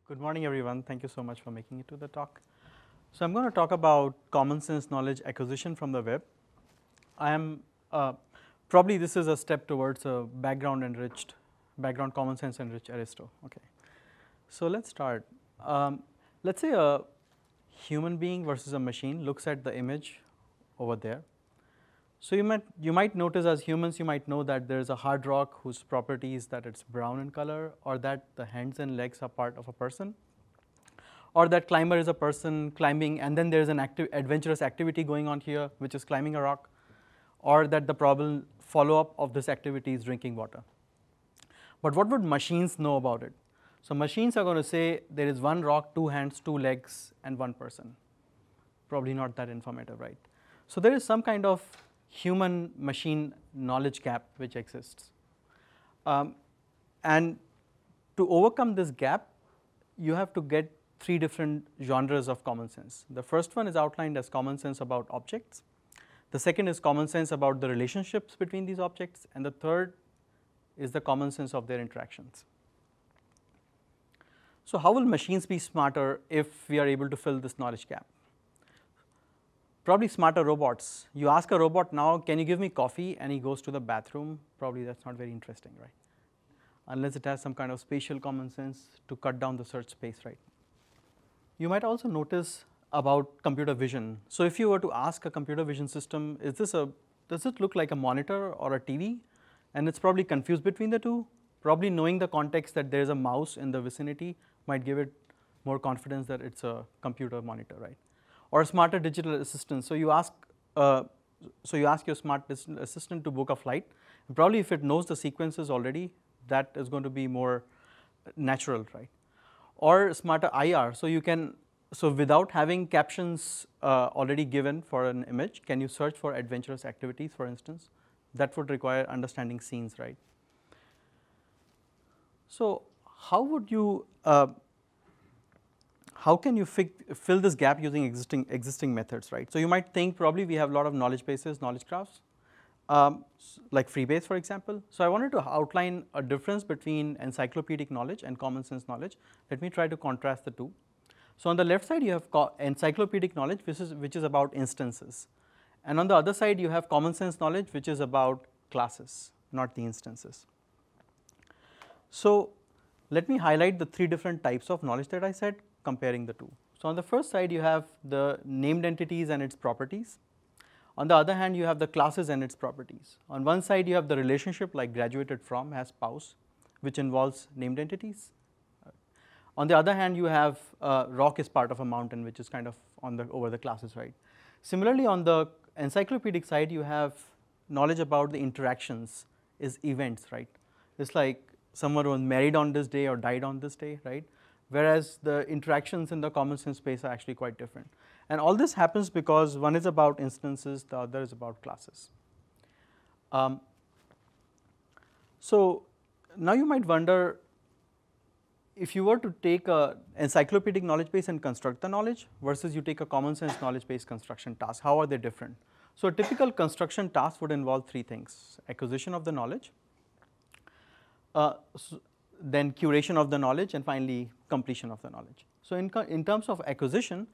Good morning, everyone. Thank you so much for making it to the talk. So I'm going to talk about common sense knowledge acquisition from the web. I am probably this is a step towards a background common sense enriched Aristo. Okay. So let's start. Let's say a human being versus a machine looks at the image over there. So you might notice as humans, you might know that there is a hard rock whose property is that it's brown in color, or that the hands and legs are part of a person, or that climber is a person climbing, and then there is an adventurous activity going on here, which is climbing a rock, or that the probable follow-up of this activity is drinking water. But what would machines know about it? So machines are going to say there is one rock, two hands, two legs, and one person. Probably not that informative, right? So there is some kind of human-machine knowledge gap which exists. And to overcome this gap, you have to get three different genres of common sense. The first one is outlined as common sense about objects. The second is common sense about the relationships between these objects. And the third is the common sense of their interactions. So how will machines be smarter if we are able to fill this knowledge gap? Probably smarter robots. You ask a robot now, can you give me coffee? And he goes to the bathroom. Probably that's not very interesting, right? Unless it has some kind of spatial common sense to cut down the search space, right? You might also notice about computer vision. So if you were to ask a computer vision system, does it look like a monitor or a TV? And it's probably confused between the two. Probably knowing the context that there is a mouse in the vicinity might give it more confidence that it's a computer monitor, right? Or a smarter digital assistant. So you ask your smart assistant to book a flight. And probably if it knows the sequences already, that is going to be more natural, right? Or smarter IR. So without having captions already given for an image, can you search for adventurous activities, for instance? That would require understanding scenes, right? So how would you how can you fill this gap using existing methods, right? So you might think probably we have a lot of knowledge bases, knowledge graphs, like Freebase, for example. So I wanted to outline a difference between encyclopedic knowledge and common sense knowledge. Let me try to contrast the two. So on the left side you have encyclopedic knowledge, which is about instances. And on the other side you have common sense knowledge, which is about classes, not the instances. So let me highlight the three different types of knowledge that I said, comparing the two. So on the first side you have the named entities and its properties. On the other hand, you have the classes and its properties. On one side you have the relationship like graduated from has spouse, which involves named entities. On the other hand, you have rock is part of a mountain, which is kind of over the classes, right? Similarly, on the encyclopedic side, you have knowledge about the interactions is events, right? It's like someone was married on this day or died on this day, right? Whereas the interactions in the common sense space are actually quite different. And all this happens because one is about instances, the other is about classes. So now you might wonder, if you were to take an encyclopedic knowledge base and construct the knowledge versus you take a common sense knowledge base construction task, how are they different? So a typical construction task would involve three things: acquisition of the knowledge, then curation of the knowledge, and finally completion of the knowledge. So in terms of acquisition,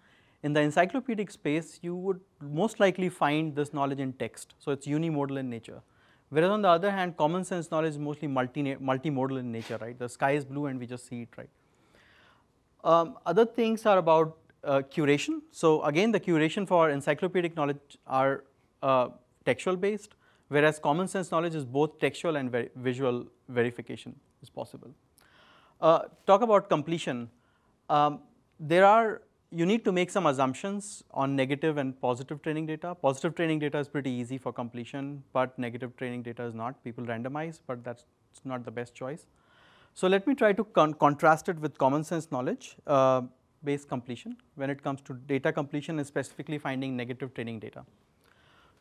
in the encyclopedic space, you would most likely find this knowledge in text. So it's unimodal in nature. Whereas on the other hand, common sense knowledge is mostly multimodal in nature, right? The sky is blue and we just see it, right? Other things are about curation. So again, the curation for encyclopedic knowledge are textual based, whereas common sense knowledge is both textual and visual verification is possible. Talk about completion. You need to make some assumptions on negative and positive training data. Positive training data is pretty easy for completion, but negative training data is not. People randomize, but that's not the best choice. So let me try to contrast it with common sense knowledge based completion when it comes to data completion and specifically finding negative training data.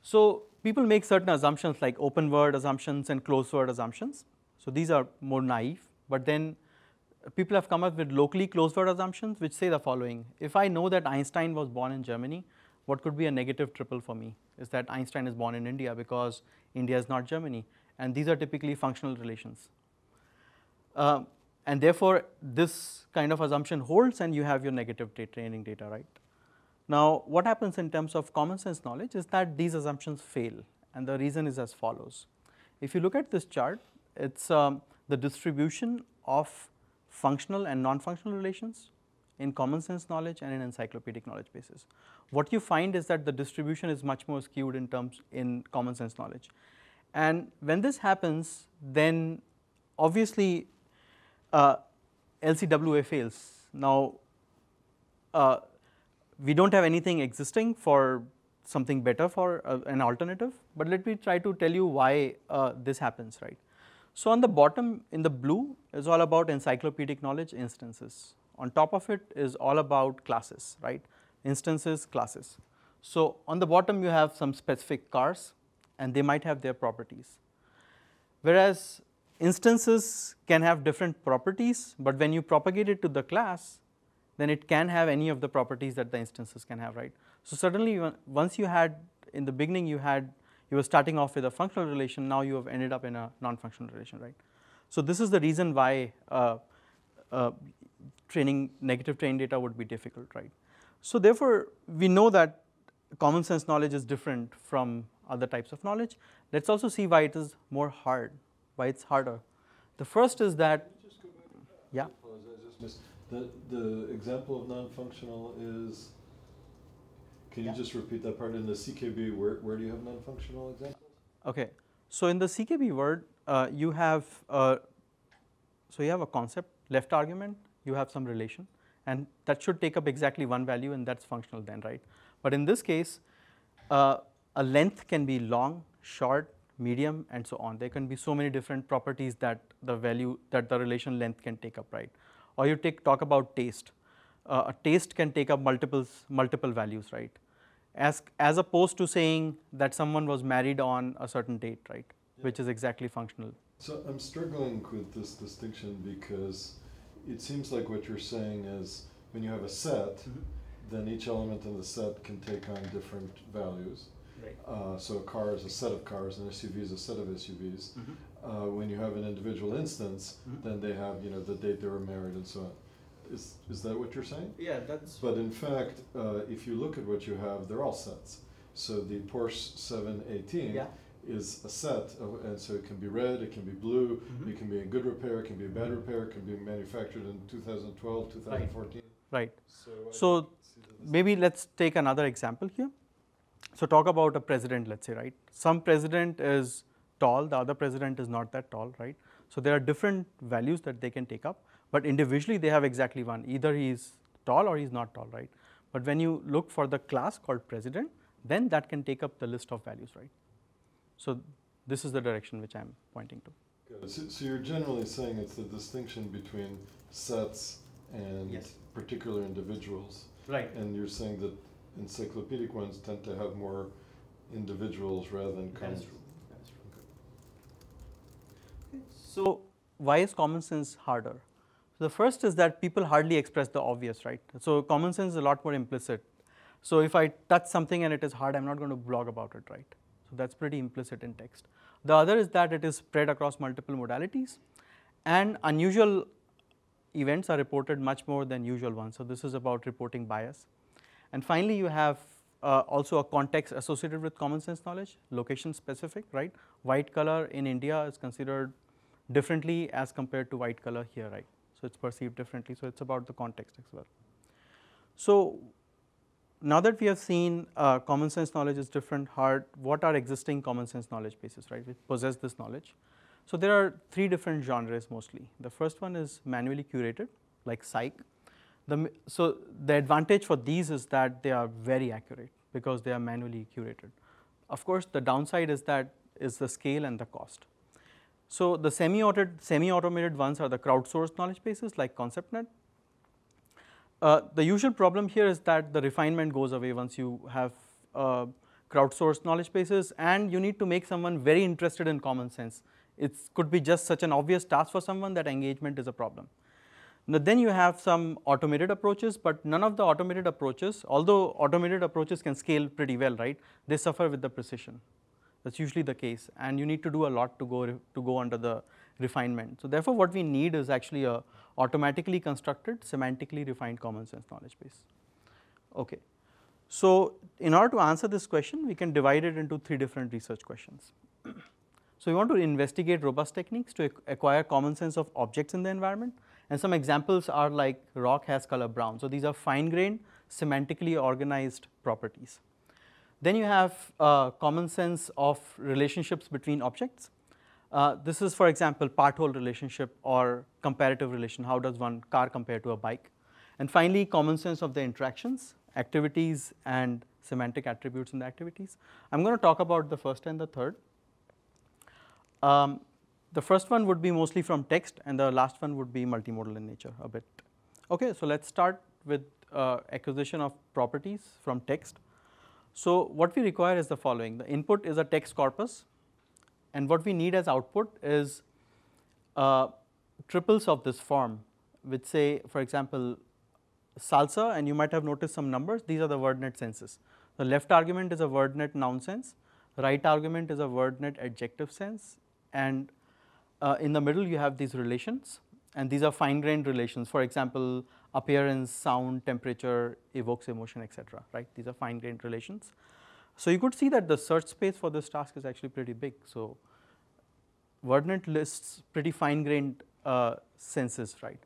So people make certain assumptions like open word assumptions and closed word assumptions. So these are more naive, but then people have come up with locally closed word assumptions which say the following: if I know that Einstein was born in Germany, what could be a negative triple for me is that Einstein is born in India because India is not Germany, and these are typically functional relations. and therefore, this kind of assumption holds and you have your negative training data, right? Now, what happens in terms of common sense knowledge is that these assumptions fail, and the reason is as follows. If you look at this chart, it's the distribution of functional and non-functional relations in common sense knowledge and in encyclopedic knowledge bases. What you find is that the distribution is much more skewed in common sense knowledge. And when this happens, then obviously LCWA fails. Now, we don't have anything existing for something better for an alternative, but let me try to tell you why this happens, right? So on the bottom in the blue is all about encyclopedic knowledge instances. On top of it is all about classes, right? Instances, classes. So on the bottom you have some specific cars and they might have their properties. Whereas instances can have different properties, but when you propagate it to the class, then it can have any of the properties that the instances can have, right? So certainly once you had, in the beginning you were starting off with a functional relation, now you have ended up in a non-functional relation, right? So this is the reason why negative training data would be difficult, right? So therefore, we know that common sense knowledge is different from other types of knowledge. Let's also see why it is more hard, why it's harder. The first is that, yeah. The example of non-functional is, can you just repeat that part? In the CKB, where do you have non-functional examples? Okay, so in the CKB word, you have a concept, left argument, you have some relation, and that should take up exactly one value, and that's functional then, right? But in this case, a length can be long, short, medium, and so on. There can be so many different properties that the relation length can take up, right? Or you talk about taste. A taste can take up multiple values, right? As opposed to saying that someone was married on a certain date, right? Yeah. Which is exactly functional. So I'm struggling with this distinction because it seems like what you're saying is when you have a set, then each element in the set can take on different values. Right. So a car is a set of cars, an SUV is a set of SUVs. When you have an individual instance, then they have the date they were married and so on. Is that what you're saying? Yeah, that's. But in fact, if you look at what you have, they're all sets. So the Porsche 718 is a set, and so it can be red, it can be blue, it can be in good repair, it can be in bad repair, it can be manufactured in 2012, 2014. Right. So maybe let's take another example here. So talk about a president, let's say, right? Some president is tall, the other president is not that tall, right? So there are different values that they can take up, but individually they have exactly one. Either he is tall or he is not tall, right? But when you look for the class called president, then that can take up the list of values, right? So this is the direction which I'm pointing to. So you're generally saying it's the distinction between sets and particular individuals. Right. And you're saying that encyclopedic ones tend to have more individuals rather than common. That is true. That is true. Okay. So why is common sense harder? So the first is that people hardly express the obvious, right? So common sense is a lot more implicit. So if I touch something and it is hard, I'm not going to blog about it, right? So that's pretty implicit in text. The other is that it is spread across multiple modalities, and unusual events are reported much more than usual ones. So this is about reporting bias. And finally, you have also a context associated with common sense knowledge, location specific, right? White color in India is considered differently as compared to white color here, right? So it's perceived differently. So it's about the context as well. So now that we have seen common sense knowledge is different, hard, what are existing common sense knowledge bases, right, which possess this knowledge? So there are three different genres mostly. The first one is manually curated, like psych. So the advantage for these is that they are very accurate because they are manually curated. Of course, the downside is the scale and the cost. So the semi-automated ones are the crowdsourced knowledge bases like ConceptNet. The usual problem here is that the refinement goes away once you have crowdsourced knowledge bases, and you need to make someone very interested in common sense. It could be just such an obvious task for someone that engagement is a problem. Now then you have some automated approaches, but none of the automated approaches, although automated approaches can scale pretty well, right, they suffer with the precision. That's usually the case, and you need to do a lot to go under the refinement. So therefore, what we need is actually a automatically constructed, semantically refined common sense knowledge base. Okay. So in order to answer this question, we can divide it into 3 different research questions. So we want to investigate robust techniques to acquire common sense of objects in the environment, and some examples are like rock has color brown. So these are fine-grained, semantically organized properties. Then you have common sense of relationships between objects. This is, for example, part-whole relationship or comparative relation. How does one car compare to a bike? And finally, common sense of the interactions, activities, and semantic attributes in the activities. I'm going to talk about the first and the third. The first one would be mostly from text, and the last one would be multimodal in nature a bit. Okay, so let's start with acquisition of properties from text. So what we require is the following. The input is a text corpus, and what we need as output is triples of this form, which say, for example, salsa, and you might have noticed some numbers. These are the VerbNet senses. The left argument is a VerbNet noun sense, right argument is a VerbNet adjective sense, and in the middle you have these relations, and these are fine-grained relations. For example, appearance, sound, temperature, evokes emotion, etc. Right? These are fine-grained relations. So you could see that the search space for this task is actually pretty big. So VerbNet lists pretty fine-grained senses, right?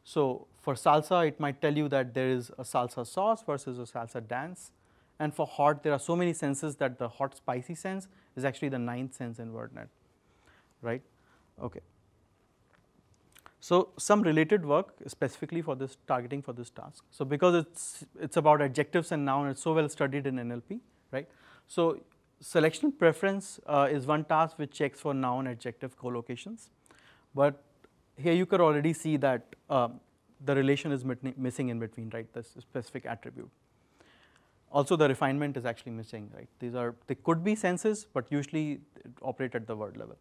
So for salsa, it might tell you that there is a salsa sauce versus a salsa dance. And for hot, there are so many senses that the hot spicy sense is actually the 9th sense in VerbNet, right? Okay. So some related work specifically for this targeting for this task. So because it's about adjectives and noun, it's so well studied in NLP, right? So selection preference is one task which checks for noun adjective collocations, but here you could already see that the relation is missing in between, right? This specific attribute. Also, the refinement is actually missing, right? They could be senses, but usually operate at the word level.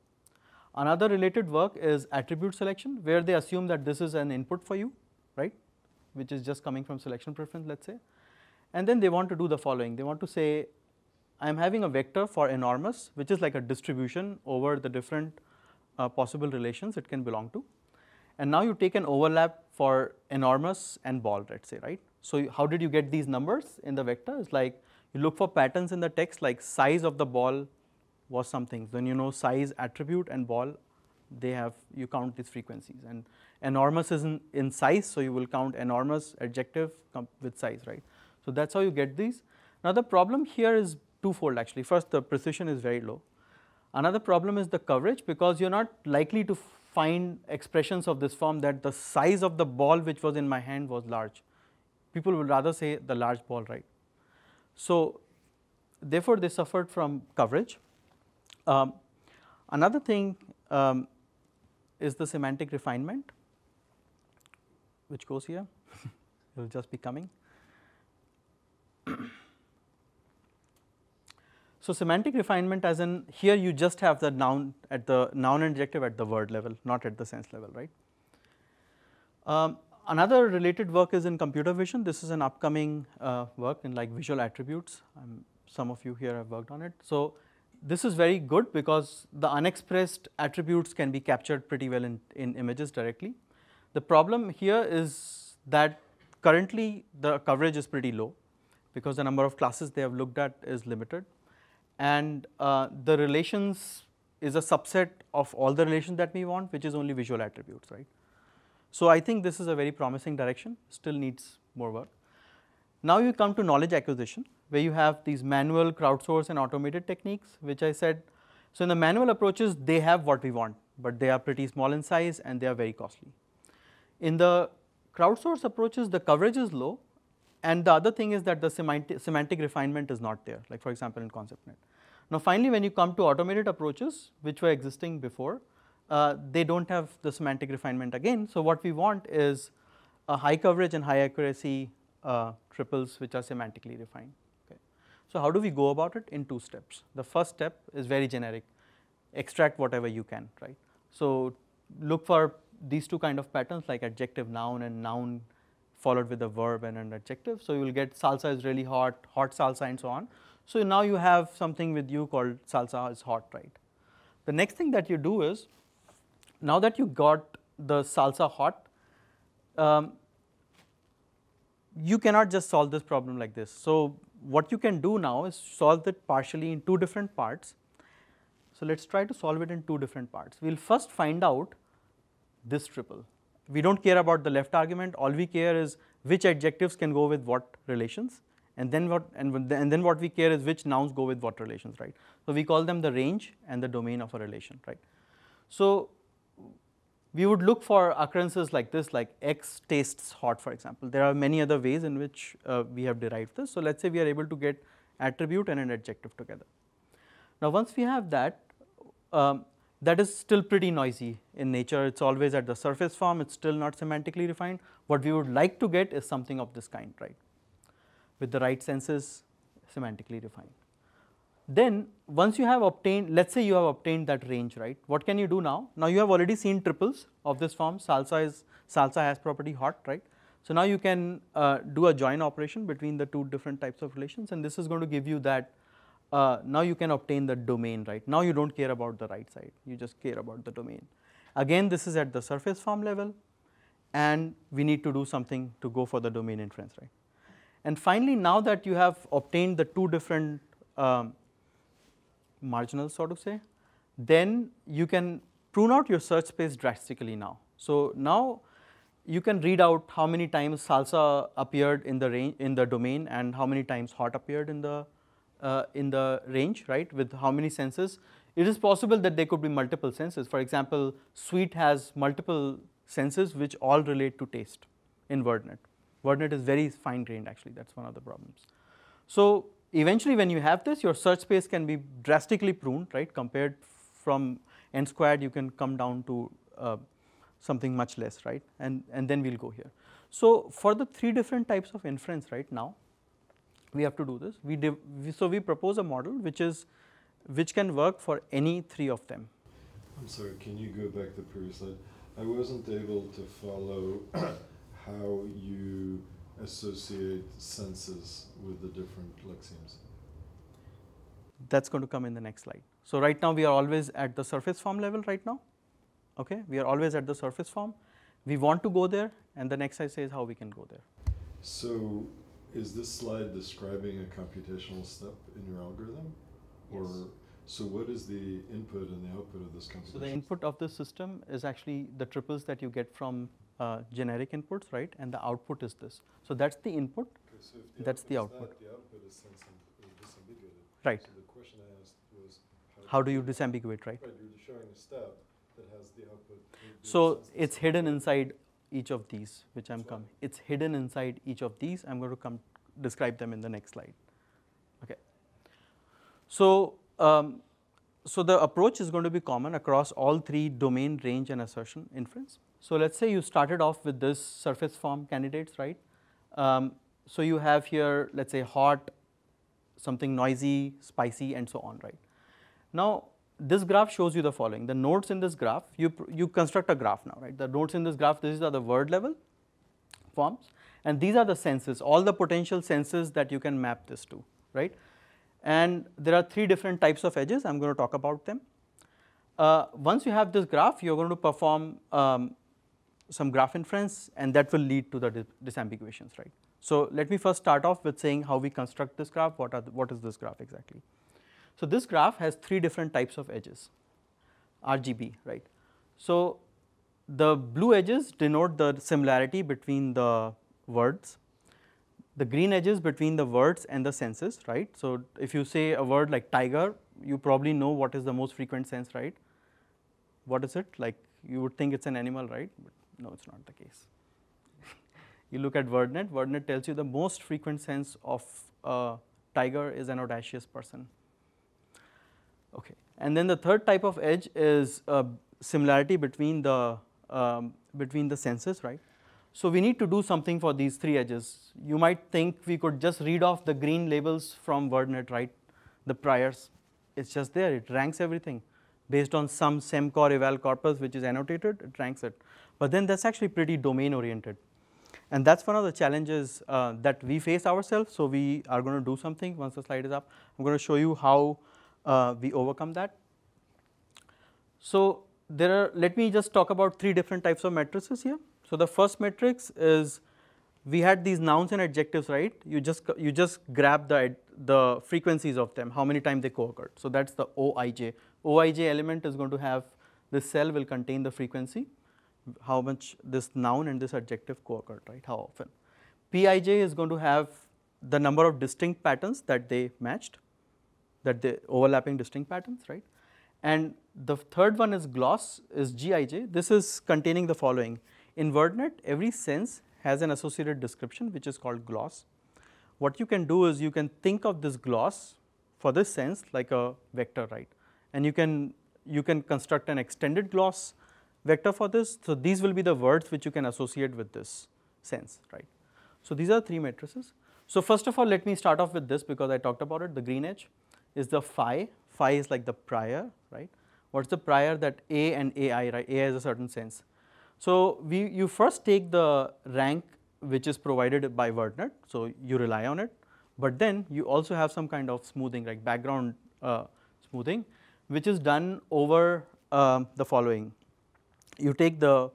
Another related work is attribute selection, where they assume that this is an input for you, right? Which is just coming from selection preference, let's say. And then they want to do the following. They want to say, I'm having a vector for enormous, which is like a distribution over the different possible relations it can belong to. And now you take an overlap for enormous and ball, let's say, right? So how did you get these numbers in the vector? It's like you look for patterns in the text, like size of the ball was something. Then you know size attribute and ball, you count these frequencies. And enormous is in size, so you will count enormous adjective with size, right? So that's how you get these. Now the problem here is twofold actually. First, the precision is very low. Another problem is the coverage, because you're not likely to find expressions of this form that the size of the ball which was in my hand was large. People will rather say the large ball, right? So therefore they suffered from coverage. Another thing is the semantic refinement, which goes here. It will just be coming. So semantic refinement, as in here you just have the noun and adjective at the word level, not at the sense level, right? Another related work is in computer vision. This is an upcoming work in like visual attributes. Some of you here have worked on it. So this is very good because the unexpressed attributes can be captured pretty well in images directly. The problem here is that currently the coverage is pretty low because the number of classes they have looked at is limited, and the relations is a subset of all the relations that we want, which is only visual attributes, right? So I think this is a very promising direction, still needs more work. Now you come to knowledge acquisition, where you have these manual, crowdsourced and automated techniques, which I said. So in the manual approaches, they have what we want, but they are pretty small in size and they are very costly. In the crowdsourced approaches, the coverage is low, and the other thing is that the semantic refinement is not there, like for example in ConceptNet. Now finally, when you come to automated approaches, which were existing before, they don't have the semantic refinement again. So what we want is a high coverage and high accuracy triples which are semantically refined. Okay. So how do we go about it? In 2 steps. The first step is very generic, extract whatever you can, right? So look for these 2 kind of patterns like adjective noun and noun followed with a verb and an adjective. So you will get salsa is really hot, hot salsa and so on. So now you have something with you called salsa is hot, right? The next thing that you do is, now that you got the salsa hot, you cannot just solve this problem like this. So what you can do now is solve it partially in two different parts. So let's try to solve it in two different parts. We'll first find out this triple. We don't care about the left argument. All we care is which adjectives can go with what relations, and then what we care is which nouns go with what relations, right? So we call them the range and the domain of a relation, right? So we would look for occurrences like this, like X tastes hot, for example. There are many other ways in which we have derived this. So let's say we are able to get attribute and an adjective together. Now once we have that, that is still pretty noisy in nature. It's always at the surface form. It's still not semantically refined. What we would like to get is something of this kind, right? With the right senses, semantically refined. Then once you have obtained, let's say you have obtained that range, right? What can you do now? Now you have already seen triples of this form. Salsa has property hot, right? So now you can do a join operation between the two different types of relations, and this is going to give you that. Now you can obtain the domain, right? Now you don't care about the right side, you just care about the domain. Again, this is at the surface form level, and we need to do something to go for the domain inference, right? And finally, now that you have obtained the two different marginals, so to say, then you can prune out your search space drastically now. So now you can read out how many times salsa appeared in the range, in the domain, and how many times hot appeared in the range, right, with how many senses. It is possible that there could be multiple senses. For example, sweet has multiple senses which all relate to taste in VerbNet. VerbNet is very fine-grained, actually. That's one of the problems. So eventually, when you have this, your search space can be drastically pruned, right? Compared from n squared, you can come down to something much less, right? And then we'll go here. So for the three different types of inference right now, we have to do this. So we propose a model which can work for any three of them. I'm sorry, can you go back to the previous slide? I wasn't able to follow how you associate senses with the different lexemes. That's going to come in the next slide. So right now we are always at the surface form level right now. Okay, we are always at the surface form. We want to go there, and the next slide says how we can go there. So is this slide describing a computational step in your algorithm? Or yes. So what is the input and the output of this computation? So the input of this system is actually the triples that you get from generic inputs, right? And the output is this. So that's the input, okay, so if the that's the output. The output is disambiguated. Right. So the question I asked was, how do you disambiguate, right? Right, you're showing a step that has the output. So it's hidden inside each of these, which I'm coming. It's hidden inside each of these. I'm going to come describe them in the next slide. Okay. So so the approach is going to be common across all three domain, range, and assertion inference. So let's say you started off with this surface form candidates, right? So you have here, let's say, hot, something noisy, spicy, and so on, right? Now this graph shows you the following. The nodes in this graph, you construct a graph now, right? The nodes in this graph, these are the word level forms, and these are the senses, all the potential senses that you can map this to, right? And there are three different types of edges. I'm going to talk about them. Once you have this graph, you're going to perform some graph inference, and that will lead to the disambiguations, right? So let me first start off with saying how we construct this graph. What is this graph exactly? So this graph has three different types of edges, RGB, right? So the blue edges denote the similarity between the words. The green edges between the words and the senses, right? So if you say a word like tiger, you probably know what is the most frequent sense, right? What is it? Like, you would think it's an animal, right? But no, it's not the case. You look at VerbNet. VerbNet tells you the most frequent sense of tiger is an audacious person. Okay, and then the third type of edge is similarity between the senses, right? So we need to do something for these three edges. You might think we could just read off the green labels from VerbNet, right? The priors, it's just there. It ranks everything based on some semcor eval corpus which is annotated. It ranks it, but then that's actually pretty domain oriented. And that's one of the challenges that we face ourselves. So we are going to do something once the slide is up. I'm going to show you how we overcome that. So let me just talk about 3 different types of matrices here. So the first matrix is, we had these nouns and adjectives, right? You just grab the frequencies of them, how many times they co-occurred. So that's the OIJ. OIJ element is going to have, this cell will contain the frequency, how much this noun and this adjective co-occurred, right? How often. PIJ is going to have the number of distinct patterns that they matched, that they overlapping distinct patterns, right? And the third one is gloss, is GIJ. This is containing the following. In VerbNet, every sense has an associated description which is called gloss. What you can do is you can think of this gloss for this sense like a vector, right? And you can construct an extended gloss vector for this. So these will be the words which you can associate with this sense, right? So these are 3 matrices. So first of all, let me start off with this because I talked about it. The green edge is the phi. Phi is like the prior, right? What's the prior? That A and AI, right? AI is a certain sense. So you first take the rank which is provided by VerbNet, so you rely on it, but then you also have some kind of smoothing, like background smoothing, which is done over the following. You take the,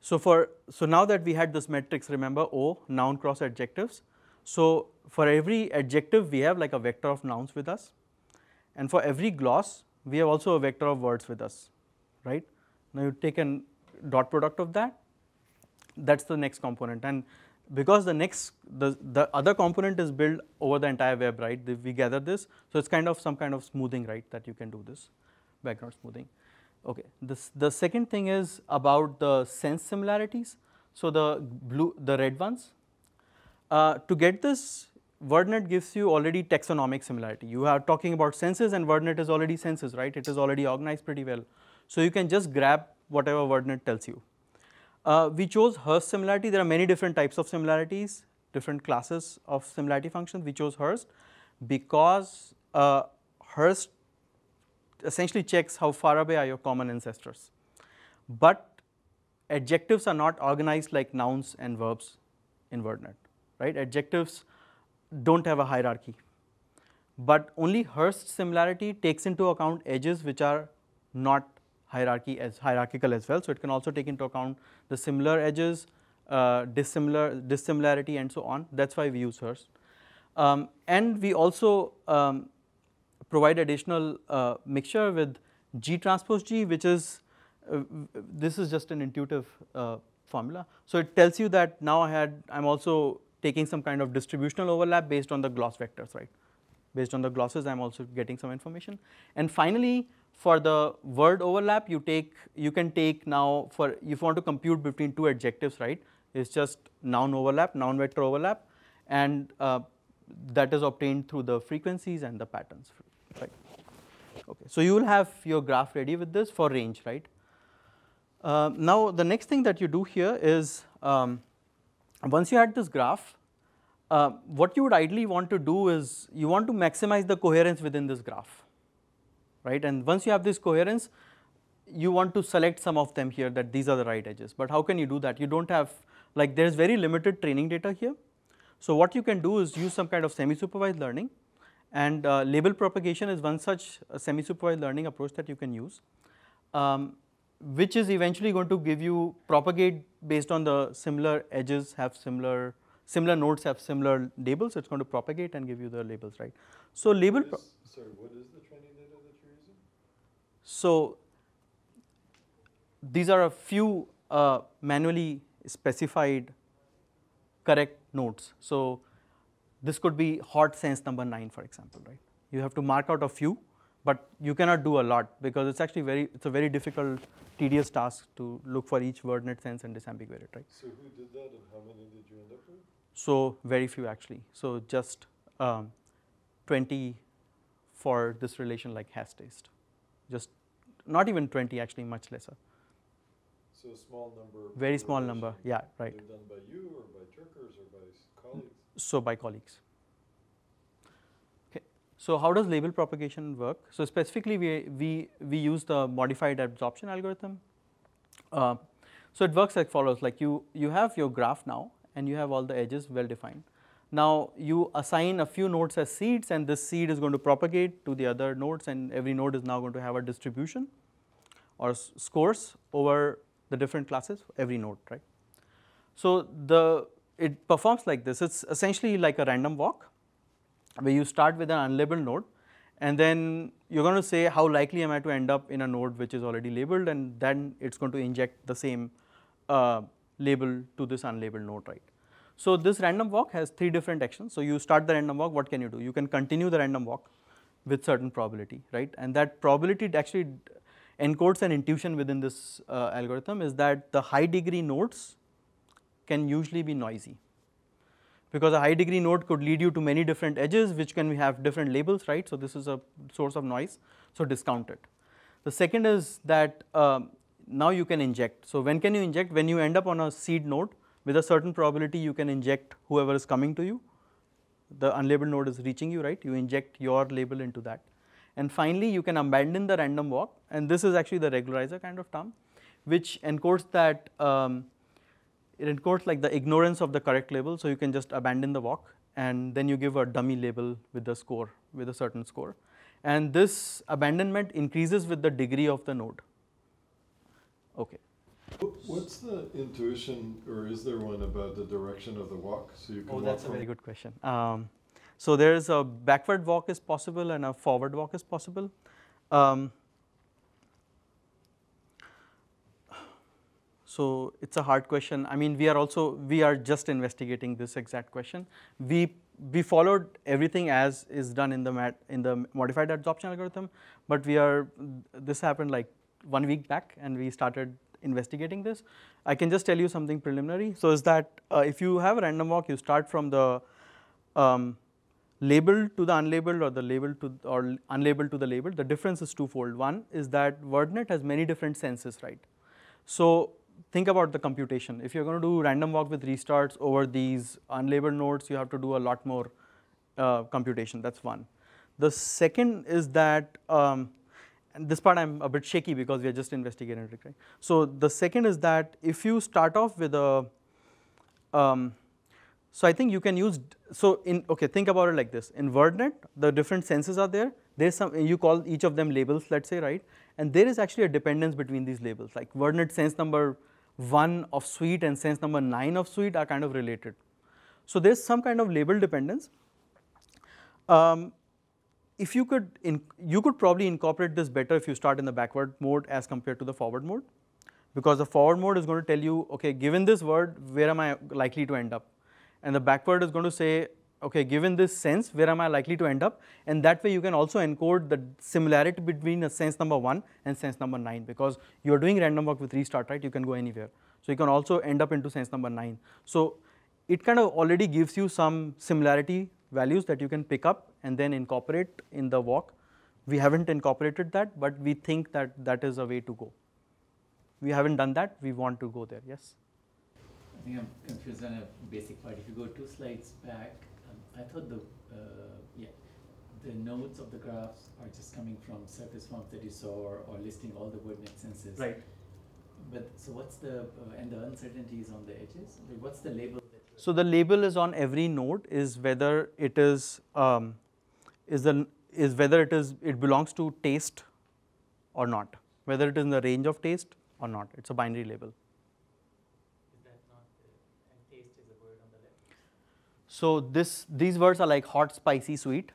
so now that we had this matrix, remember O, noun cross adjectives. So for every adjective we have like a vector of nouns with us, and for every gloss we have also a vector of words with us, right? Now you take an dot product of that, that's the next component. And because the other component is built over the entire web, right? We gather this, so it's kind of some kind of smoothing, right, that you can do this background smoothing. Okay, the second thing is about the sense similarities. So the red ones. To get this, VerbNet gives you already taxonomic similarity. You are talking about senses, and VerbNet is already senses, right? It is already organized pretty well. So you can just grab whatever VerbNet tells you. We chose Hurst similarity. There are many different types of similarities, different classes of similarity functions. We chose Hurst because Hurst essentially checks how far away are your common ancestors. But adjectives are not organized like nouns and verbs in VerbNet, right? Adjectives don't have a hierarchy. But only Hurst similarity takes into account edges which are not hierarchical as well. So it can also take into account the similar edges, dissimilarity, and so on. That's why we use Hurst. And we also provide additional mixture with G transpose G, which is this is just an intuitive formula. So it tells you that now I'm also taking some kind of distributional overlap based on the gloss vectors, right? Based on the glosses, I'm also getting some information. And finally, for the word overlap, you can take now, for if you want to compute between 2 adjectives, right? It's just noun overlap, noun vector overlap, and that is obtained through the frequencies and the patterns, right? Okay, so you will have your graph ready with this for range, right? Now the next thing that you do here is, once you had this graph, what you would ideally want to do is you want to maximize the coherence within this graph, right? And once you have this coherence, you want to select some of them here that these are the right edges. But how can you do that? You don't have, like, there is very limited training data here. So what you can do is use some kind of semi-supervised learning, and label propagation is one such semi-supervised learning approach that you can use, which is eventually going to give you propagate based on the similar edges have similar nodes have similar labels. It's going to propagate and give you the labels, right? So label. Sorry, what is the training data that you're using? So these are a few manually specified correct nodes. So this could be hot sense number 9, for example, right? You have to mark out a few, but you cannot do a lot because it's actually it's a very difficult, tedious task to look for each VerbNet sense and disambiguate it, right? So who did that and how many did you end up with? So very few actually. So just 20 for this relation like has taste. Just not even 20 actually, much lesser. So a small number. Very small number, yeah, right. They're done by you or by Turkers or by colleagues? So by colleagues. Okay. So how does label propagation work? So specifically we use the modified absorption algorithm. So it works like follows, like you have your graph now, and you have all the edges well defined. Now you assign a few nodes as seeds, and this seed is going to propagate to the other nodes, and every node is now going to have a distribution or scores over the different classes, every node, right? So it performs like this. It's essentially like a random walk, where you start with an unlabeled node, and then you're going to say how likely am I to end up in a node which is already labeled, and then it's going to inject the same label to this unlabeled node, right? So this random walk has 3 different actions. So you start the random walk, what can you do? You can continue the random walk with certain probability, right? And that probability actually encodes an intuition within this algorithm, is that the high degree nodes can usually be noisy, because a high degree node could lead you to many different edges which can have different labels, right? So this is a source of noise, so discount it. The second is that now you can inject. So when can you inject? When you end up on a seed node with a certain probability, you can inject whoever is coming to you. The unlabeled node is reaching you, right? You inject your label into that. And finally, you can abandon the random walk, and this is actually the regularizer kind of term, which encodes that it encodes like the ignorance of the correct label. So you can just abandon the walk, and then you give a dummy label with the score, with a certain score. And this abandonment increases with the degree of the node. Okay. What's the intuition, or is there one, about the direction of the walk? So you can Oh, walk that's a from very good question. So there is a backward walk is possible and a forward walk is possible. So it's a hard question. I mean, we are just investigating this exact question. We followed everything as is done in the modified adsorption algorithm, but this happened like 1 week back, and we started investigating this. I can just tell you something preliminary. So is that if you have a random walk, you start from the labeled to the unlabeled, or the labeled to or unlabeled to the labeled. The difference is twofold. One is that VerbNet has many different senses, right? So think about the computation. If you're going to do random walk with restarts over these unlabeled nodes, you have to do a lot more computation. That's one. The second is that, and this part I'm a bit shaky because we are just investigating it, right? So the second is that if you start off with a, so I think you can use, okay, think about it like this. In VerbNet, the different senses are there. There's some, you call each of them labels, let's say, right? And there is actually a dependence between these labels. Like VerbNet sense number 1 of sweet and sense number 9 of sweet are kind of related. So there's some kind of label dependence. If you could probably incorporate this better if you start in the backward mode as compared to the forward mode, because the forward mode is going to tell you, okay, given this word, where am I likely to end up? And the backward is going to say, okay, given this sense, where am I likely to end up? And that way you can also encode the similarity between a sense number 1 and sense number 9, because you are doing random walk with restart, right? You can go anywhere. So you can also end up into sense number 9. So it kind of already gives you some similarity values that you can pick up and then incorporate in the walk. We haven't incorporated that, but we think that that is a way to go. We haven't done that, we want to go there, yes? I think I'm confused on a basic part. If you go 2 slides back, I thought the nodes of the graphs are just coming from surface forms that you saw, or listing all the VerbNet senses. Right. But so what's the and the uncertainties on the edges? Like what's the label? So the label is on every node is whether it is it belongs to taste or not, whether it is in the range of taste or not. It's a binary label. Is that not and taste is a word on the left? So these words are like hot, spicy, sweet,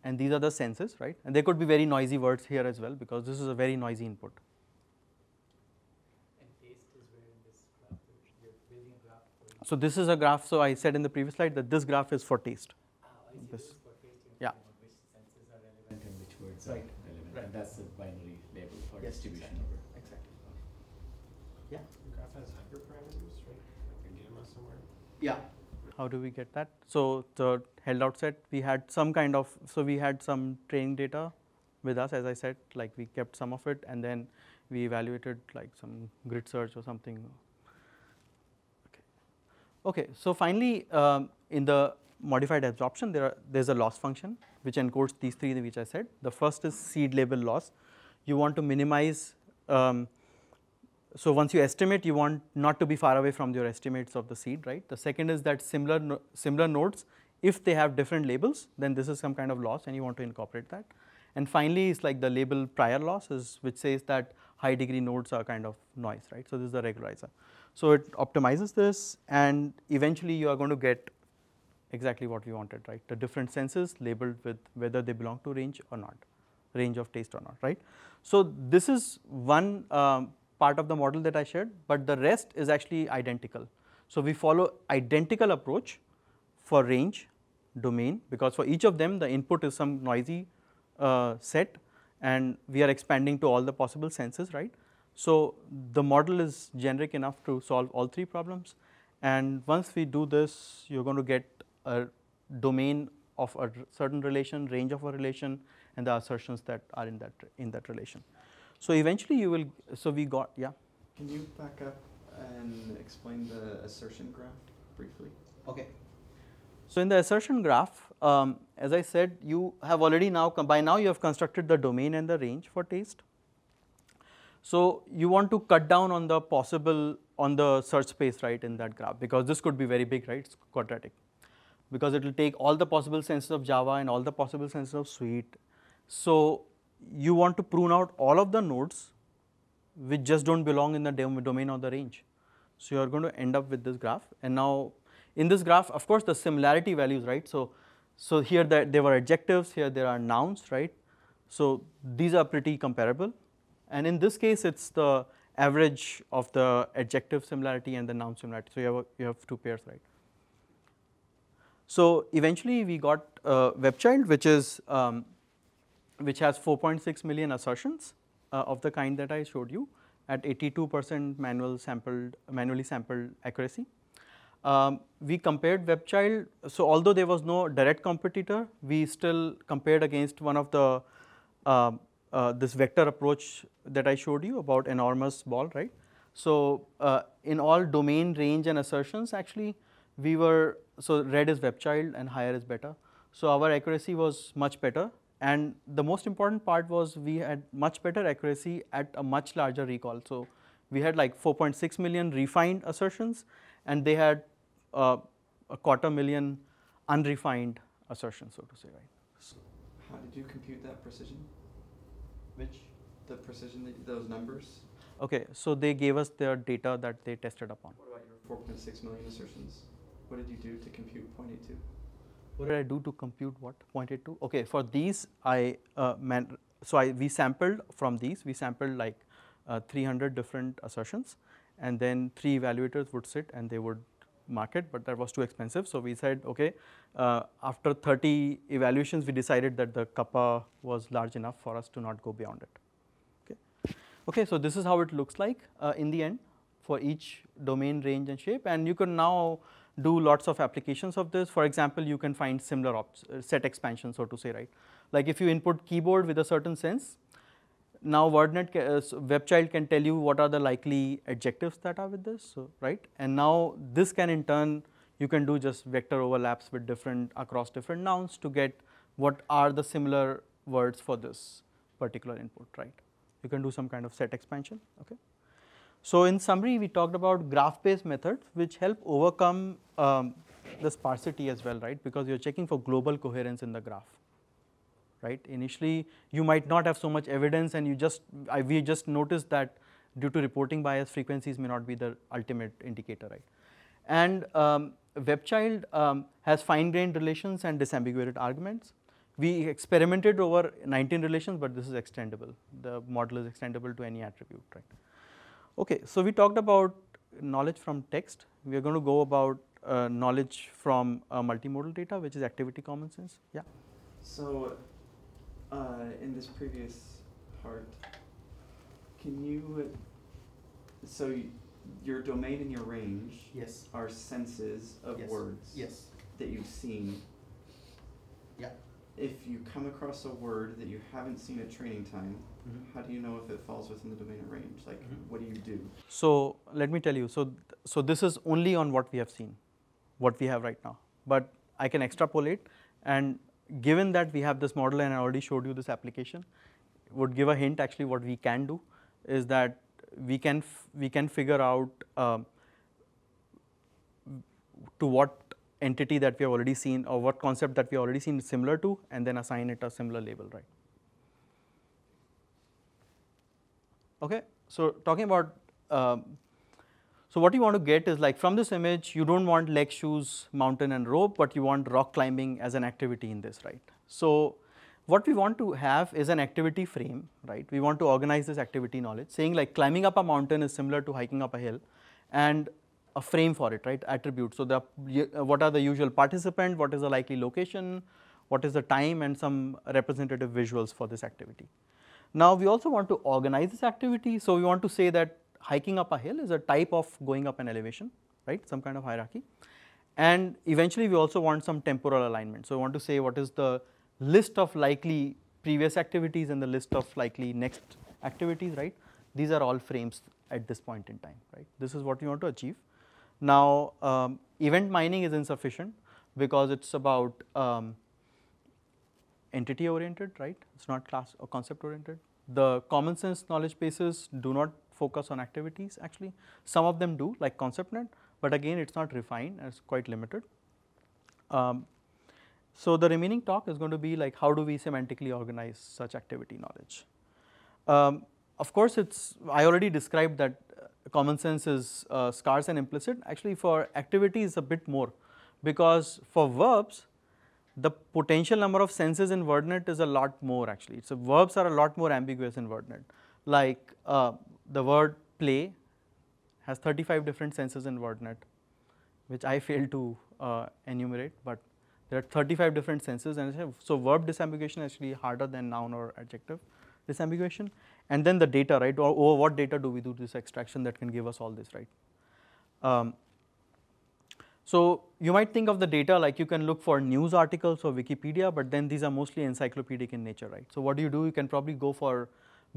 and these are the senses, right? And there could be very noisy words here as well, because this is a very noisy input. And taste is where in this graph you're building a graph for. So this is a graph. So I said in the previous slide that this graph is for taste. I see. This. This is for taste. Yeah. Which senses are relevant and which words Right. are relevant. Right. And that's the binary label for Yes, distribution exactly. over. Exactly. Yeah. The graph has hyperparameters, right? Like a gamma somewhere. Yeah. How do we get that? So the held out set, we had some kind of, so we had some training data with us, as I said, like we kept some of it, and then we evaluated like some grid search or something. Okay, so finally, in the modified absorption, there's a loss function which encodes these 3 which I said. The first is seed label loss. You want to minimize, so once you estimate, you want not to be far away from your estimates of the seed, right? The second is that similar nodes, if they have different labels, then this is some kind of loss and you want to incorporate that. And finally, it's like the label prior loss, which says that high degree nodes are kind of noise, right? So this is the regularizer. So it optimizes this, and eventually you are going to get exactly what we wanted, right? The different senses labeled with whether they belong to range or not, range of taste or not, right? So this is one part of the model that I shared, but the rest is actually identical. So we follow identical approach for range, domain, because for each of them the input is some noisy set, and we are expanding to all the possible senses, right? So the model is generic enough to solve all three problems, and once we do this, you're going to get a domain of a certain relation, range of a relation, and the assertions that are in that relation. So eventually you will, so we got, yeah? Can you back up and explain the assertion graph briefly? Okay. So in the assertion graph, as I said, you have already now, by now you have constructed the domain and the range for taste. So you want to cut down on the possible, on the search space, right, in that graph, because this could be very big, right, it's quadratic. Because it will take all the possible senses of Java and all the possible senses of Sweet. So you want to prune out all of the nodes which just don't belong in the domain or the range. So you are going to end up with this graph, and now in this graph, of course, the similarity values, right? So here there were adjectives, here there are nouns, right? So these are pretty comparable, and in this case, it's the average of the adjective similarity and the noun similarity. So you have two pairs, right? So eventually we got WebChild, which is which has 4.6 million assertions of the kind that I showed you at 82% manually sampled accuracy. We compared WebChild, so although there was no direct competitor, we still compared against one of the this vector approach that I showed you about enormous ball, right? So in all domain, range, and assertions, actually we were, so red is WebChild and higher is better. So our accuracy was much better, and the most important part was we had much better accuracy at a much larger recall. So we had like 4.6 million refined assertions, and they had a 250,000 unrefined assertions, so to say, right? So how did you compute that precision? Which? The precision, those numbers? Okay, so they gave us their data that they tested upon. What about your 4.6 million assertions? What did you do to compute 0.82? What did I do to compute what? 0.82? Okay, for these, we sampled from these, we sampled like 300 different assertions, and then 3 evaluators would sit and they would mark it, but that was too expensive. So we said, okay, after 30 evaluations, we decided that the kappa was large enough for us to not go beyond it. Okay, okay, so this is how it looks like in the end for each domain, range, and shape, and you can now do lots of applications of this. For example, you can find similar set expansion, so to say, right? Like if you input keyboard with a certain sense, now VerbNet, WebChild can tell you what are the likely adjectives that are with this, so, right? And now this can in turn, you can do just vector overlaps with across different nouns to get what are the similar words for this particular input, right? You can do some kind of set expansion, okay? So in summary, we talked about graph-based methods which help overcome the sparsity as well, right? Because you're checking for global coherence in the graph, right? Initially, you might not have so much evidence, and we just noticed that due to reporting bias, frequencies may not be the ultimate indicator, right? And WebChild has fine-grained relations and disambiguated arguments. We experimented over 19 relations, but this is extendable. The model is extendable to any attribute, right? Okay, so we talked about knowledge from text. We are going to go about knowledge from multimodal data, which is activity common sense. Yeah. So in this previous part, can you, so your domain and your range Yes. are senses of Yes. words Yes. that you've seen. Yeah. If you come across a word that you haven't seen at training time, how do you know if it falls within the domain or range? Like, what do you do? So let me tell you, so this is only on what we have seen, what we have right now. But I can extrapolate, and given that we have this model and I already showed you this application, would give a hint actually what we can do is that we can figure out to what entity that we have already seen or what concept that we have already seen is similar to, and then assign it a similar label, right? Okay, so talking about, so what you want to get is like from this image, you don't want leg, shoes, mountain and rope, but you want rock climbing as an activity in this, right? So what we want to have is an activity frame, right? We want to organize this activity knowledge, saying like climbing up a mountain is similar to hiking up a hill, and a frame for it, right? Attributes. So the what are the usual participant, what is the likely location, what is the time, and some representative visuals for this activity. Now we also want to organize this activity, so we want to say that hiking up a hill is a type of going up an elevation, right? Some kind of hierarchy. And eventually we also want some temporal alignment. So we want to say what is the list of likely previous activities and the list of likely next activities, right? These are all frames at this point in time, right? This is what we want to achieve. Now event mining is insufficient because it's about entity oriented, right? It's not class or concept oriented. The common sense knowledge bases do not focus on activities actually. Some of them do, like ConceptNet, but again it's not refined, it's quite limited. So the remaining talk is going to be like how do we semantically organize such activity knowledge. Of course I already described that common sense is scarce and implicit. Actually for activity is a bit more, because for verbs the potential number of senses in VerbNet is a lot more actually. So verbs are a lot more ambiguous in VerbNet. Like the word play has 35 different senses in VerbNet, which I failed to enumerate, but there are 35 different senses, and so verb disambiguation is actually harder than noun or adjective disambiguation. And then the data, right? Or over what data do we do this extraction that can give us all this, right? So you might think of the data like you can look for news articles or Wikipedia, but then these are mostly encyclopedic in nature, right? So what do? You can probably go for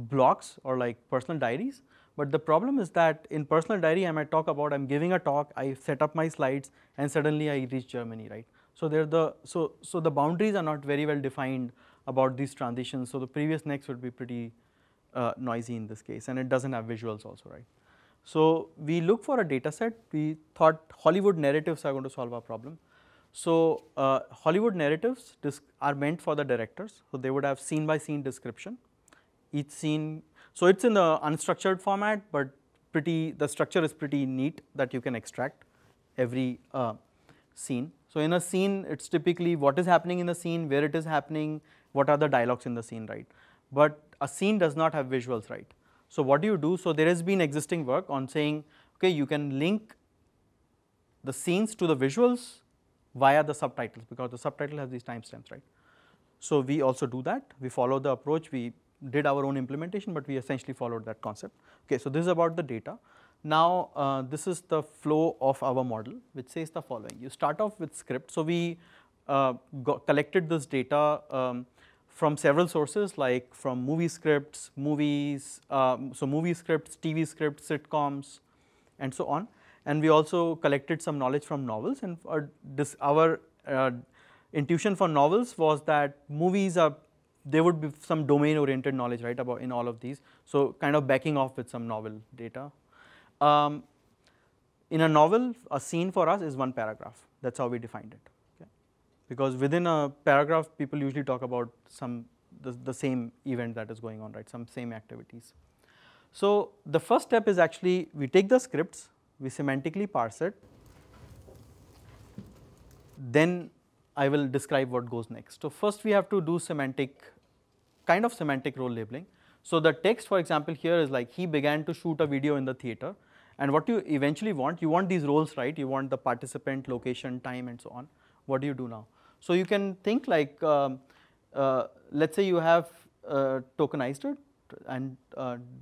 blogs or like personal diaries, but the problem is that in personal diary I might talk about I'm giving a talk, I set up my slides, and suddenly I reach Germany, right? So so the boundaries are not very well defined about these transitions. So the previous next would be pretty noisy in this case, and it doesn't have visuals also, right? So we look for a data set. We thought Hollywood narratives are going to solve our problem. So Hollywood narratives are meant for the directors. So they would have scene by scene description. Each scene, so it's in the unstructured format, but the structure is pretty neat that you can extract every scene. So in a scene, it's typically what is happening in the scene, where it is happening, what are the dialogues in the scene, right? But a scene does not have visuals, right? So what do you do? So there has been existing work on saying, okay, you can link the scenes to the visuals via the subtitles, because the subtitle has these timestamps, right? So we also do that. We follow the approach. We did our own implementation, but we essentially followed that concept. Okay, so this is about the data. Now this is the flow of our model, which says the following. You start off with script. So we collected this data from several sources, like from movie scripts, movies, so movie scripts, TV scripts, sitcoms, and so on. And we also collected some knowledge from novels, and our intuition for novels was that movies there would be some domain oriented knowledge, right, about in all of these. So kind of backing off with some novel data. In a novel, a scene for us is one paragraph. That's how we defined it. Okay? Because within a paragraph, people usually talk about the same event that is going on, right? Some same activities. So the first step is actually we take the scripts, we semantically parse it, then I will describe what goes next. So first we have to do kind of semantic role labeling. So the text, for example, here is like he began to shoot a video in the theater, and what you eventually want, you want these roles, right? You want the participant, location, time, and so on. What do you do now? So you can think like, let's say you have tokenized it and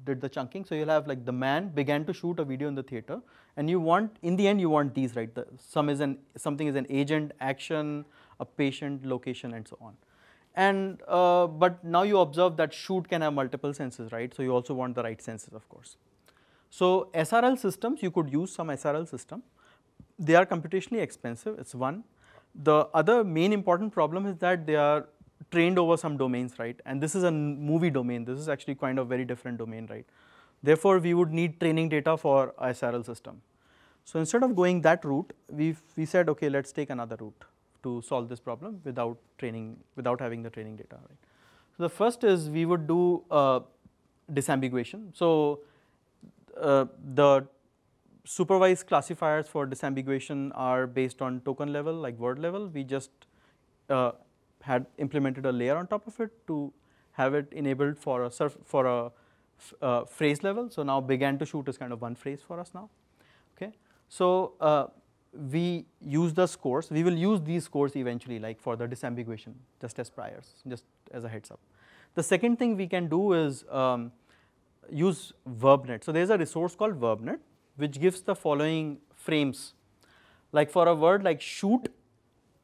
did the chunking. So you'll have like the man began to shoot a video in the theater, and you want, in the end, you want these, right? Something is an agent, action, a patient, location, and so on. And but now you observe that shoot can have multiple senses, right? So you also want the right senses, of course. So SRL systems, you could use some SRL system. They are computationally expensive. It's one. The other main important problem is that they are trained over some domains, right? And this is a movie domain. This is actually kind of very different domain, right? Therefore, we would need training data for a SRL system. So instead of going that route, we said, okay, let's take another route to solve this problem without having the training data. Right? So the first is we would do disambiguation. So the supervised classifiers for disambiguation are based on token level, like word level. We just had implemented a layer on top of it to have it enabled for a phrase level. So now began to shoot is kind of one phrase for us now. Okay. So we use the scores. We will use these scores eventually, like for the disambiguation, just as priors, just as a heads up. The second thing we can do is use VerbNet. So there's a resource called VerbNet, which gives the following frames. Like for a word like shoot,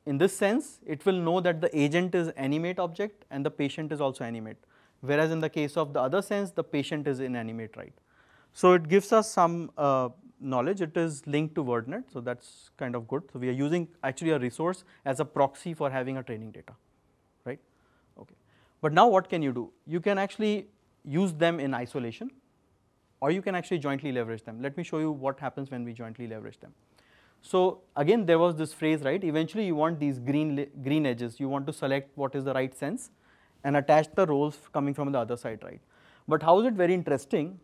in this sense, it will know that the agent is animate object and the patient is also animate. Whereas in the case of the other sense, the patient is inanimate, right? So it gives us some knowledge. It is linked to VerbNet, so that's kind of good. So we are using actually a resource as a proxy for having a training data, right? Okay. But now what can you do? You can actually use them in isolation, or you can actually jointly leverage them. Let me show you what happens when we jointly leverage them. So again, there was this phrase, right? Eventually you want these green edges. You want to select what is the right sense and attach the roles coming from the other side, right? But how is it very interesting?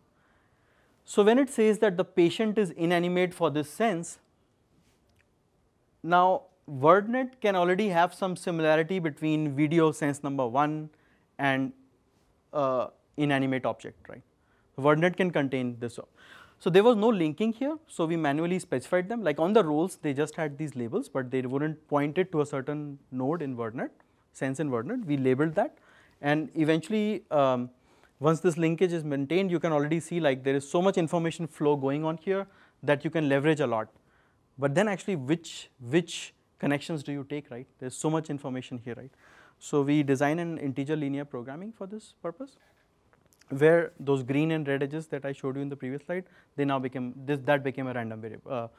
So when it says that the patient is inanimate for this sense, now VerbNet can already have some similarity between video sense number 1 and inanimate object, right? VerbNet can contain this. So there was no linking here, so we manually specified them. Like on the roles, they just had these labels, but they wouldn't point it to a certain node in VerbNet, sense in VerbNet. We labeled that, and eventually, once this linkage is maintained, you can already see like there is so much information flow going on here that you can leverage a lot. But then actually, which connections do you take, right? There's so much information here, right? So we design an integer linear programming for this purpose, where those green and red edges that I showed you in the previous slide, they now became that became a random variable,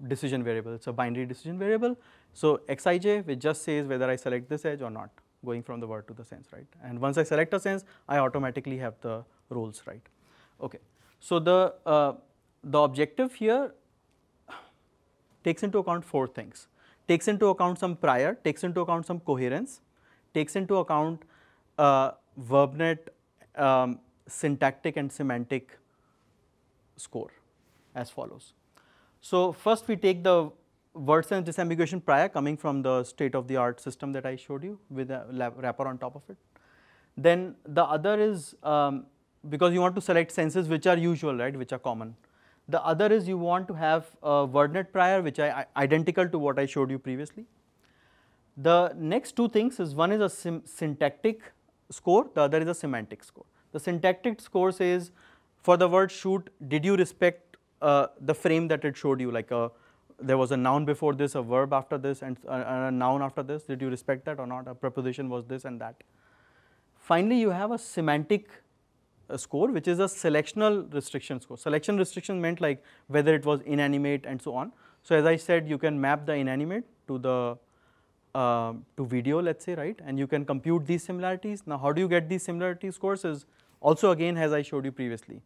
decision variable. It's a binary decision variable. So xij, which just says whether I select this edge or not, going from the word to the sense, right? And once I select a sense, I automatically have the roles, right? Okay. So the objective here takes into account 4 things. Takes into account some prior, takes into account some coherence, takes into account VerbNet syntactic and semantic score as follows. So first we take the word sense disambiguation prior coming from the state-of-the-art system that I showed you with a wrapper on top of it. Then the other is because you want to select senses which are usual, right, which are common. The other is you want to have a VerbNet prior which I identical to what I showed you previously. The next 2 things is one is a syntactic score, the other is a semantic score. The syntactic score says for the word shoot, did you respect the frame that it showed you, like there was a noun before this, a verb after this, and a noun after this. Did you respect that or not? A preposition was this and that. Finally, you have a semantic score, which is a selectional restriction score. Selection restriction meant like whether it was inanimate and so on. So as I said, you can map the inanimate to the to video, let's say, right? And you can compute these similarities. Now, how do you get these similarity scores? Is also again, as I showed you previously,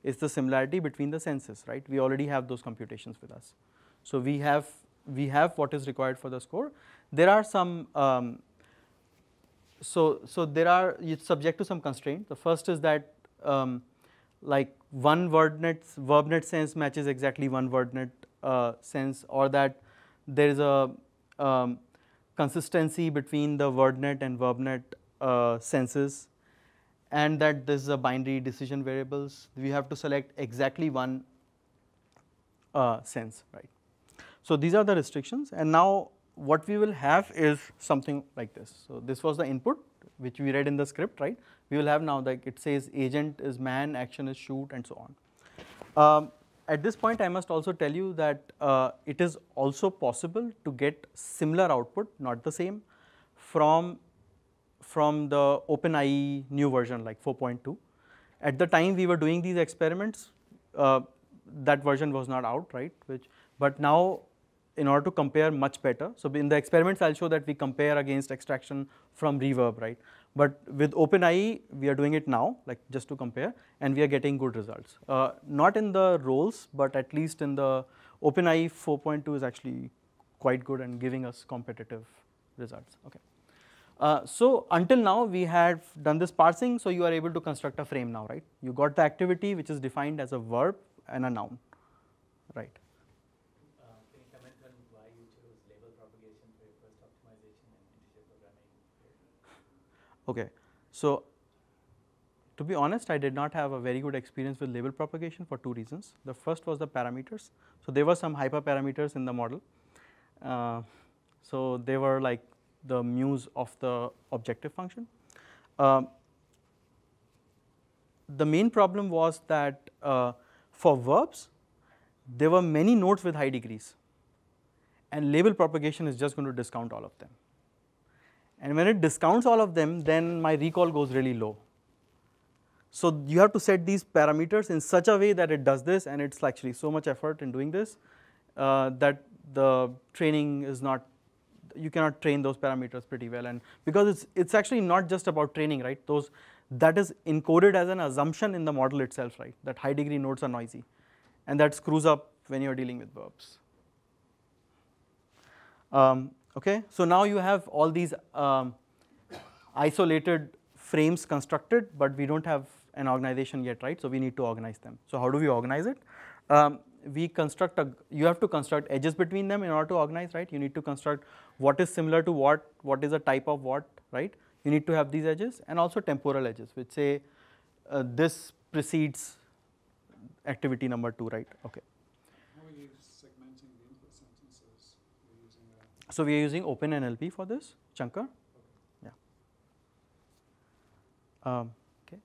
is the similarity between the senses, right? We already have those computations with us. So we have what is required for the score. There are some it's subject to some constraint. The first is that like one VerbNet sense matches exactly one VerbNet sense, or that there is a consistency between the VerbNet and VerbNet senses, and that this is a binary decision variables. We have to select exactly one sense, right? So these are the restrictions, and now what we will have is something like this. So this was the input which we read in the script, right? We will have now like it says agent is man, action is shoot, and so on. At this point, I must also tell you that it is also possible to get similar output, not the same, from the OpenIE new version like 4.2. At the time we were doing these experiments, that version was not out, right? But now, in order to compare much better, so in the experiments I'll show that we compare against extraction from reverb, right? But with OpenIE, we are doing it now, like just to compare, and we are getting good results. Not in the roles, but at least in the OpenIE 4.2 is actually quite good and giving us competitive results. Okay. So until now, we have done this parsing, so you are able to construct a frame now, right? You got the activity which is defined as a verb and a noun, right? Can you comment on why you chose label propagation for your first optimization and integer programming? Okay, so to be honest, I did not have a very good experience with label propagation for two reasons. The first was the parameters. So there were some hyperparameters in the model. So they were like the muse of the objective function. The main problem was that for verbs, there were many nodes with high degrees, and label propagation is just going to discount all of them. And when it discounts all of them, then my recall goes really low. So you have to set these parameters in such a way that it does this, and it's actually so much effort in doing this that the training is not, you cannot train those parameters pretty well. And because it's actually not just about training, right? That is encoded as an assumption in the model itself, right? That high degree nodes are noisy, and that screws up when you're dealing with verbs. Okay, so now you have all these isolated frames constructed, but we don't have an organization yet, right? So we need to organize them. So how do we organize it? You have to construct edges between them in order to organize, right? You need to construct what is similar to what is a type of what, right? You need to have these edges, and also temporal edges, which say this precedes activity number 2, right? Okay. How are you segmenting the input sentences? You're using So we are using OpenNLP for this, Chunker. Yeah. Okay.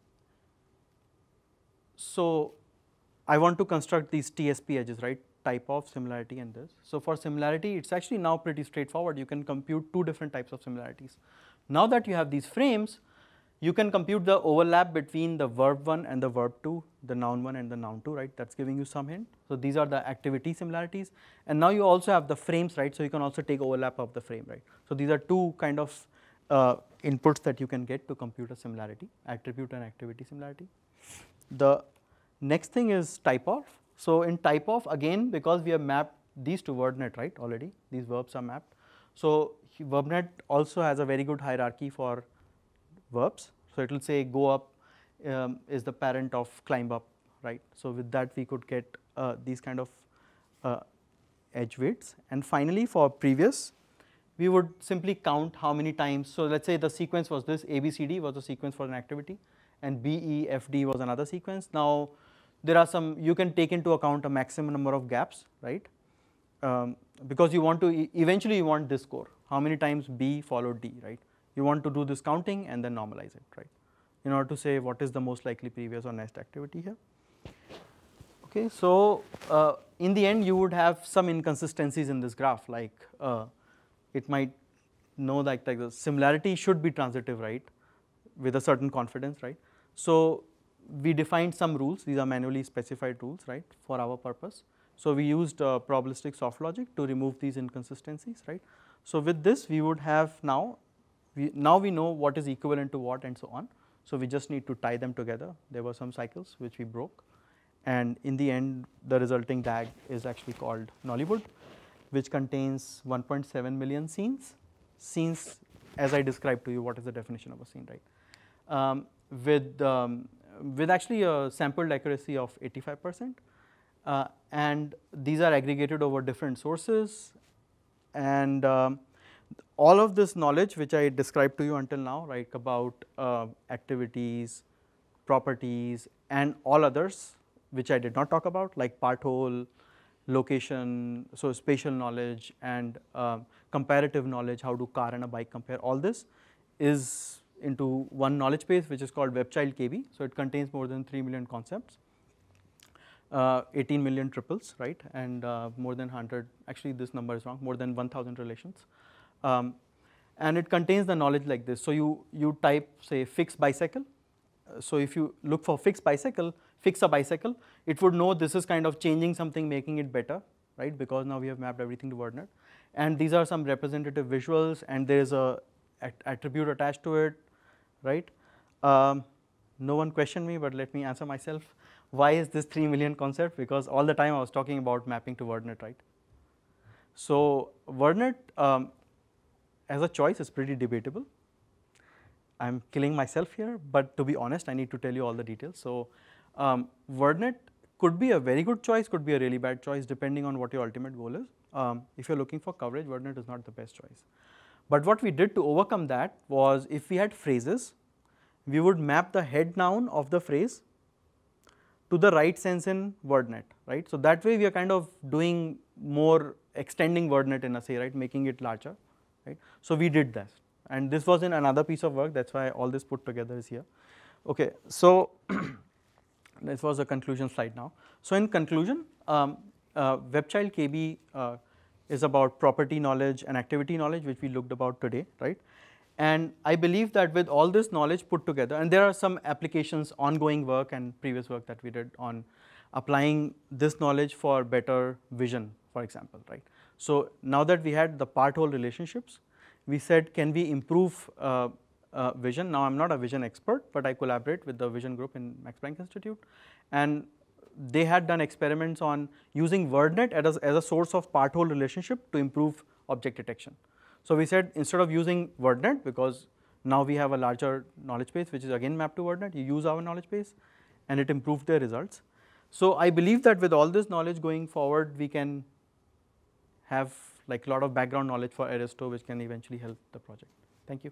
So I want to construct these TSP edges, right? Type of, similarity, and this. So for similarity, it's actually now pretty straightforward. You can compute 2 different types of similarities. Now that you have these frames, you can compute the overlap between the verb 1 and the verb 2, the noun 1 and the noun 2, right? That's giving you some hint. So these are the activity similarities. And now you also have the frames, right? So you can also take overlap of the frame, right? So these are 2 kind of inputs that you can get to compute a similarity, attribute and activity similarity. The next thing is type of. So in type of, again, because we have mapped these to VerbNet, right, already, these verbs are mapped. So VerbNet also has a very good hierarchy for verbs. So it will say go up is the parent of climb up, right? So with that we could get these kind of edge weights. And finally for previous, we would simply count how many times. So let's say the sequence was this, ABCD was a sequence for an activity, and BEFD was another sequence. Now there are some, you can take into account a maximum number of gaps, right? Because you want to, eventually you want this score, how many times B followed D, right? You want to do this counting and then normalize it, right? In order to say what is the most likely previous or next activity here. Okay, so in the end you would have some inconsistencies in this graph, like it might know like the similarity should be transitive, right? With a certain confidence, right? So we defined some rules, these are manually specified rules, right, for our purpose. So we used probabilistic soft logic to remove these inconsistencies, right? So with this we would have now we know what is equivalent to what and so on. So we just need to tie them together. There were some cycles which we broke, and in the end the resulting DAG is actually called Nollywood, which contains 1.7 million scenes. Scenes, as I described to you, what is the definition of a scene, right? With actually a sampled accuracy of 85%, and these are aggregated over different sources, and all of this knowledge which I described to you until now, right, about activities, properties, and all others which I did not talk about, like part whole, location, so spatial knowledge, and comparative knowledge, how do car and a bike compare, all this is into one knowledge base which is called WebChild KB. So it contains more than 3 million concepts, 18 million triples, right, and more than 100, actually this number is wrong, more than 1000 relations. And it contains the knowledge like this. So you type, say, fix bicycle. So if you look for fix bicycle, fix a bicycle, it would know this is kind of changing something, making it better, right, because now we have mapped everything to VerbNet. And these are some representative visuals, and there is a attribute attached to it, right? No one questioned me, but let me answer myself. Why is this 3 million concept? Because all the time I was talking about mapping to VerbNet, right? So VerbNet as a choice is pretty debatable. I'm killing myself here, but to be honest, I need to tell you all the details. So VerbNet could be a very good choice, could be a really bad choice, depending on what your ultimate goal is. If you're looking for coverage, VerbNet is not the best choice. But what we did to overcome that was, if we had phrases, we would map the head noun of the phrase to the right sense in VerbNet, right? So that way we are kind of doing more, extending VerbNet in a say, right, making it larger, right? So we did that, and this was in another piece of work. That's why all this put together is here. Okay, so this was a conclusion slide now. So in conclusion, WebChild KB is about property knowledge and activity knowledge, which we looked about today, right? And I believe that with all this knowledge put together, and there are some applications, ongoing work and previous work that we did on applying this knowledge for better vision, for example, right? So now that we had the part-whole relationships, we said, can we improve vision? Now I'm not a vision expert, but I collaborate with the vision group in Max Planck Institute, and they had done experiments on using VerbNet as a source of part-whole relationship to improve object detection. So we said, instead of using VerbNet, because now we have a larger knowledge base, which is again mapped to VerbNet, you use our knowledge base, and it improved their results. So I believe that with all this knowledge going forward, we can have like a lot of background knowledge for Aristo, which can eventually help the project. Thank you.